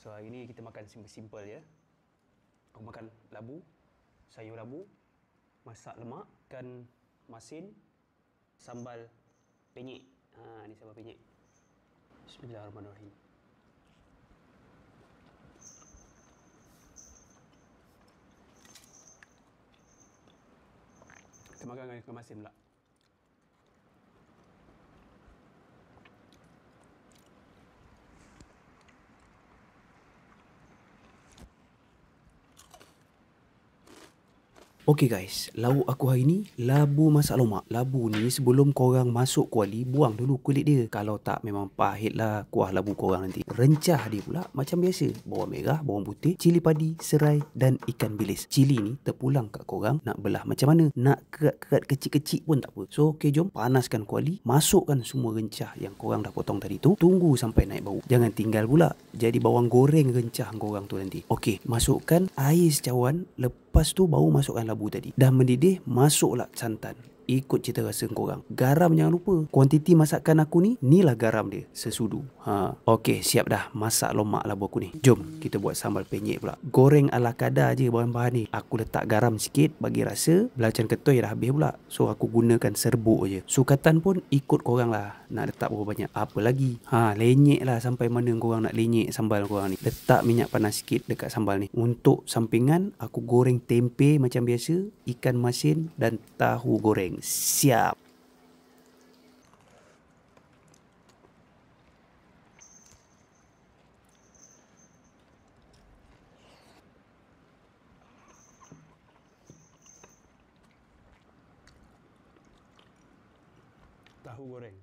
So hari ni kita makan simple-simple je. Aku makan labu, sayur labu, masak lemak, ikan masin, sambal penyet. Ni sambal penyet. Bismillahirrahmanirrahim. Kita makan dengan ikan masin pula. Okay guys, lauk aku hari ni labu masak lomak. Labu ni sebelum korang masuk kuali, buang dulu kulit dia. Kalau tak memang pahit lah kuah labu korang nanti. Rencah dia pula macam biasa. Bawang merah, bawang putih, cili padi, serai dan ikan bilis. Cili ni terpulang kat korang nak belah macam mana. Nak kerat-kerat kecil-kecil pun tak apa. So okay, jom panaskan kuali. Masukkan semua rencah yang korang dah potong tadi tu. Tunggu sampai naik bau. Jangan tinggal pula jadi bawang goreng rencah korang tu nanti. Okay, masukkan air secawan. Lepas tu baru masukkan labu tadi. Dah mendidih, masuklah santan. Ikut cita rasa korang. Garam jangan lupa. Kuantiti masakan aku ni, inilah garam dia. Sesudu. Okey, siap dah masak lomak labu aku ni. Jom kita buat sambal penyet pula. Goreng ala kadar je bahan-bahan ni. Aku letak garam sikit bagi rasa. Belacan ketui dah habis pula. So aku gunakan serbuk je. Sukatan pun ikut korang lah. Nak letak berapa banyak. Apa lagi? Lenyek lah sampai mana korang nak lenyek sambal korang ni. Letak minyak panas sikit dekat sambal ni. Untuk sampingan, aku goreng tempe macam biasa, ikan masin dan tahu goreng. Siap. Tahu goreng.